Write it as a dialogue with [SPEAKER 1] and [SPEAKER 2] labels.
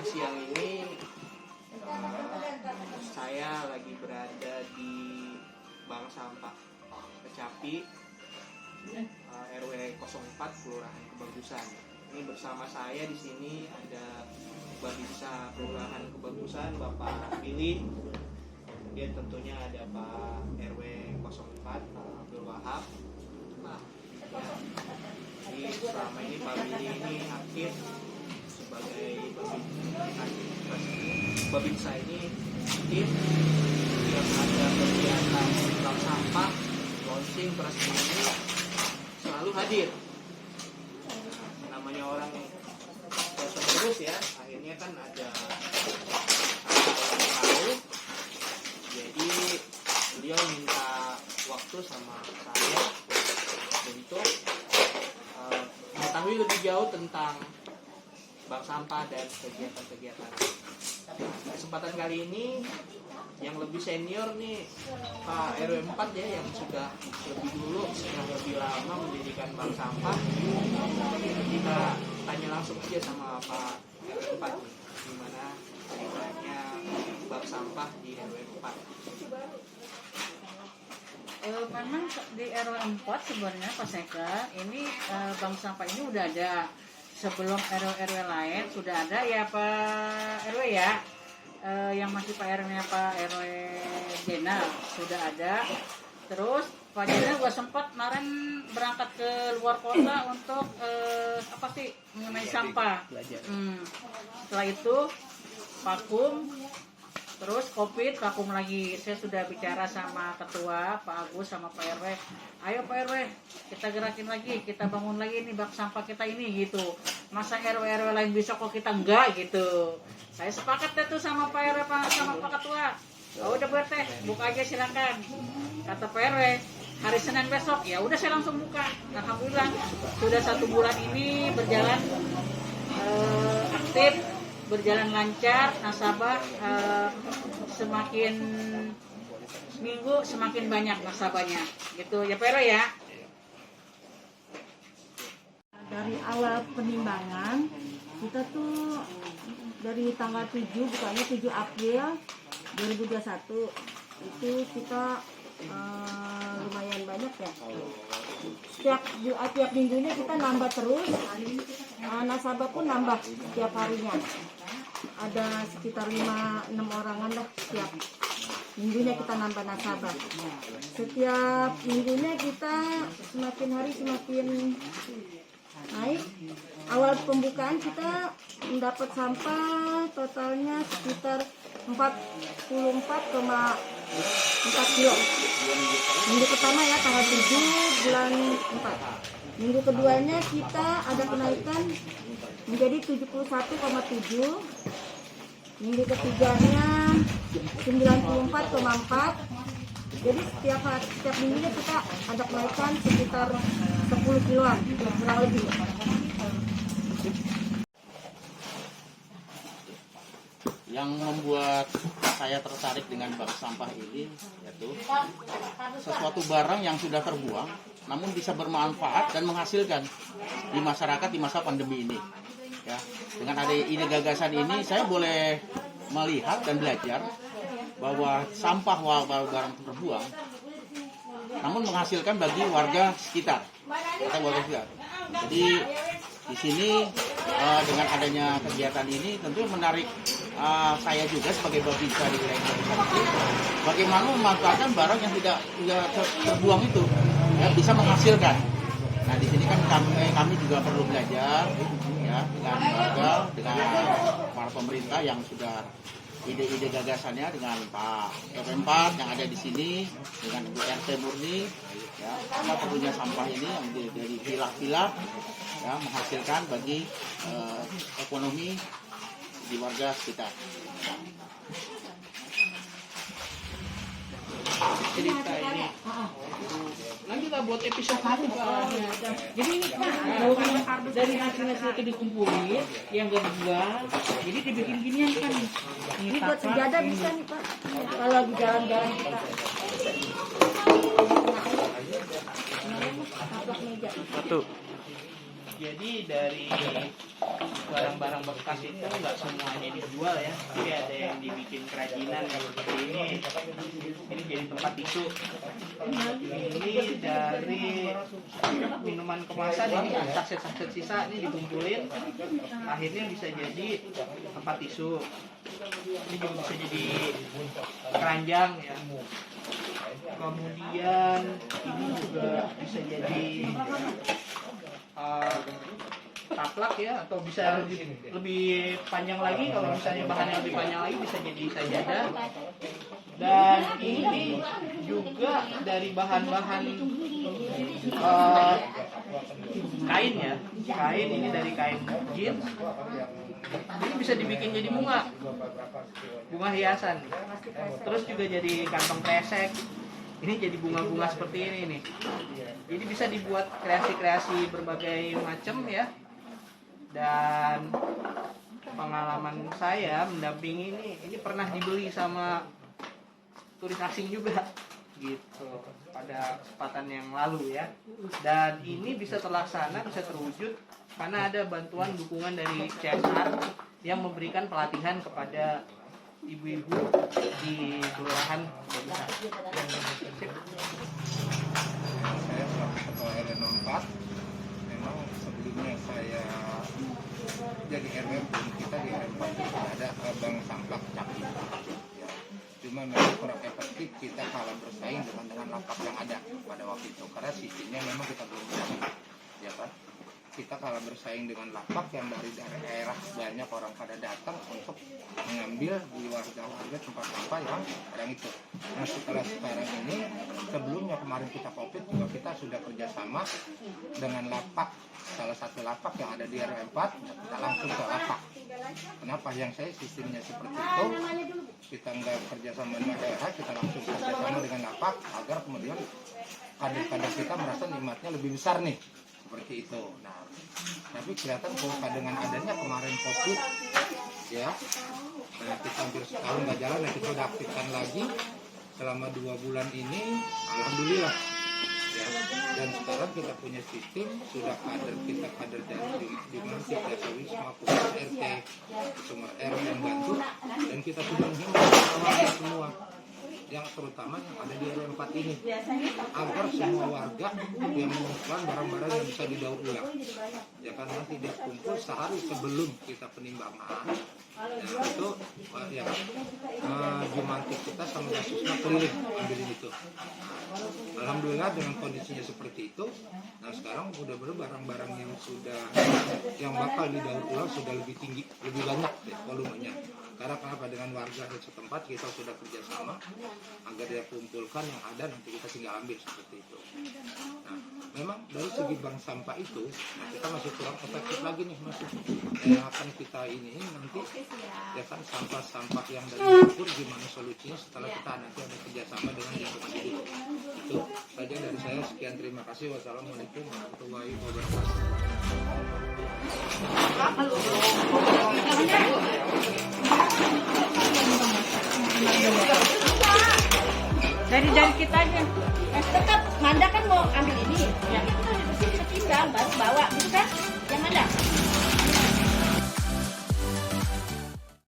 [SPEAKER 1] siang ini saya lagi berada di Bank Sampah Kecapi, RW 04 Kelurahan Kebagusan. Ini bersama saya di sini ada Babinsa Kelurahan Kebagusan, Bapak Billy. Kemudian tentunya ada Pak RW 04 Pak Abdul Wahab. Jadi selama ini Pak Billy ini aktif sebagai Babinsa ini aktif yang ada kegiatan bank sampah, launching, peresmian ini selalu hadir. Namanya orang terus ya, akhirnya kan ada tahu. Jadi beliau minta waktu sama saya untuk mengetahui lebih jauh tentang bank sampah dan kegiatan-kegiatan. Kesempatan kali ini yang lebih senior nih Pak RW 4 ya, yang sudah lebih dulu, sudah lebih lama mendirikan bank sampah. Kita tanya langsung aja sama Pak RW 4 nih, gimana ceritanya bank sampah di RW 4.
[SPEAKER 2] Memang di RW 4 sebenarnya Pak Seka, ini bank sampah ini udah ada. Sebelum RW lain sudah ada ya Pak RW ya, yang masih Pak RW-nya Pak RW Jenal sudah ada. Terus Pak Jenal juga sempat kemarin berangkat ke luar kota untuk apa sih mengenai sampah. Setelah itu vakum, terus COVID vakum lagi. Saya sudah bicara sama ketua Pak Agus sama Pak RW, ayo Pak RW kita gerakin lagi, kita bangun lagi nih bak sampah kita ini gitu. Masa RW lain bisa kok kita enggak gitu. Saya sepakat deh tuh sama Pak RW sama Pak Ketua. Oh udah buat teh, buka aja silakan. Kata Pak RW, hari Senin besok ya udah saya langsung buka. Alhamdulillah sudah 1 bulan ini berjalan aktif, berjalan lancar, nasabah semakin minggu semakin banyak nasabahnya gitu ya Pak RW ya.
[SPEAKER 3] Dari awal penimbangan kita tuh dari tanggal 7, bukannya 7 April 2021 itu kita lumayan banyak ya. Setiap minggunya kita nambah terus, nasabah pun nambah setiap harinya. Ada sekitar 5-6 orangan lah setiap minggunya kita nambah nasabah. Setiap minggunya kita semakin hari semakin naik. Awal pembukaan kita mendapat sampah totalnya sekitar 44,4 kilo. Minggu pertama ya tanggal 7 bulan 4. Minggu keduanya kita ada kenaikan menjadi 71,7. Minggu ketiganya 94,4. Jadi setiap minggunya kita ada kenaikan sekitar 10 kiloan kurang lebih.
[SPEAKER 4] Yang membuat saya tertarik dengan bank sampah ini yaitu sesuatu barang yang sudah terbuang namun bisa bermanfaat dan menghasilkan di masyarakat di masa pandemi ini. Ya, dengan ada ide gagasan ini saya boleh melihat dan belajar bahwa sampah barang terbuang namun menghasilkan bagi warga sekitar. Jadi di sini dengan adanya kegiatan ini tentu menarik saya juga sebagai Babinsa di wilayah Kebagusan ini, bagaimana memanfaatkan barang yang tidak terbuang itu ya, bisa menghasilkan. Nah di sini kan kami juga perlu belajar ya dengan warga, dengan para pemerintah yang sudah ide-ide gagasannya, dengan Pak RW 4 yang ada di sini, dengan Bu RT Murni, ya, apa perlunya sampah ini yang dari pilah-pilah ya, menghasilkan bagi ekonomi di warga sekitar.
[SPEAKER 1] Cerita ini lanjut lah buat episode itu Pak.
[SPEAKER 2] Jadi ini Pak, dari hasil-hasil itu dikumpulin yang gak dijual, jadi dibikin ginian kan.
[SPEAKER 3] Ini buat sejadah bisa nih Pak, kalau di jalan-jalan kita.
[SPEAKER 1] Satu. Jadi dari barang-barang bekas itu nggak semuanya dijual ya. Jadi ada yang dibikin kerajinan seperti ini. Ini jadi tempat tisu. Ini dari minuman kemasan, ini saset-saset sisa ini dikumpulin. Akhirnya bisa jadi tempat tisu. Ini juga bisa jadi keranjang ya. Kemudian ini juga bisa jadi taplak ya, atau bisa lebih panjang lagi. Kalau misalnya bahannya lebih panjang lagi bisa jadi sajadah. Dan ini juga dari bahan-bahan kain ya, kain ini dari kain jeans. Ini bisa dibikin jadi bunga hiasan. Terus juga jadi kantong kresek. Ini jadi bunga-bunga seperti ini nih. Jadi bisa dibuat kreasi-kreasi berbagai macam ya. Dan pengalaman saya mendampingi ini pernah dibeli sama turis asing juga gitu pada kesempatan yang lalu ya. Dan ini bisa terlaksana, bisa terwujud karena ada bantuan dukungan dari CSR yang memberikan pelatihan kepada ibu-ibu di kelurahan desa.
[SPEAKER 5] Saya selaku ketua RW 04, memang sebelumnya saya jadi RW pun kita di RW 4 sudah ada bank sampah Capi. Ya. Cuma memang kurang efektif kita kalah bersaing dengan lapak yang ada pada waktu itu karena sistemnya memang kita belum berani, ya kan? Kita kalah bersaing dengan lapak yang dari daerah banyak orang pada datang untuk mengambil di warga-warga tempat sampah yang kadang itu. Nah setelah sekarang ini, sebelumnya kemarin kita COVID juga kita sudah kerjasama dengan lapak, salah satu lapak yang ada di RW 4, kita langsung ke lapak. Kenapa? Yang saya sistemnya seperti itu, kita nggak kerjasama dengan daerah, kita langsung kerjasama dengan lapak agar kemudian kader-kader kita merasa nikmatnya lebih besar nih. Seperti itu. Nah, tapi kelihatan kalau dengan adanya kemarin COVID, ya, kita hampir setahun nggak jalan, nah kita udah aktifkan lagi selama 2 bulan ini, alhamdulillah. Ya, dan sekarang kita punya sistem, sudah kader dari di mana kita semua pusat RT, semua RW yang bantu, dan kita sudah menghimbau semua. Yang terutama yang ada di RW 4 ini agar semua warga yang mengumpulkan barang-barang yang bisa didaur ulang ya karena tidak kumpul sehari sebelum kita penimbangan ya, itu ya Jumantik kita sama kasusnya keliling ambilin itu. Alhamdulillah dengan kondisinya seperti itu. Nah sekarang udah barang-barang yang bakal didaur ulang sudah lebih tinggi, lebih banyak deh volumenya. Karena kenapa dengan warga di setempat kita sudah kerjasama agar dia kumpulkan yang ada nanti kita tinggal ambil seperti itu. Nah, memang dari segi bank sampah itu, nah kita masih kurang efektif lagi nih masih. Yang akan kita ini nanti ya kan sampah-sampah yang dari dapur gimana solusinya setelah kita nanti ada kerjasama dengan lingkungan hidup. Itu saja dari saya. Sekian, terima kasih. Wassalamualaikum warahmatullahi wabarakatuh.
[SPEAKER 2] Dari kita aja.
[SPEAKER 3] Tetap Manda kan mau ambil ini.
[SPEAKER 2] Ya.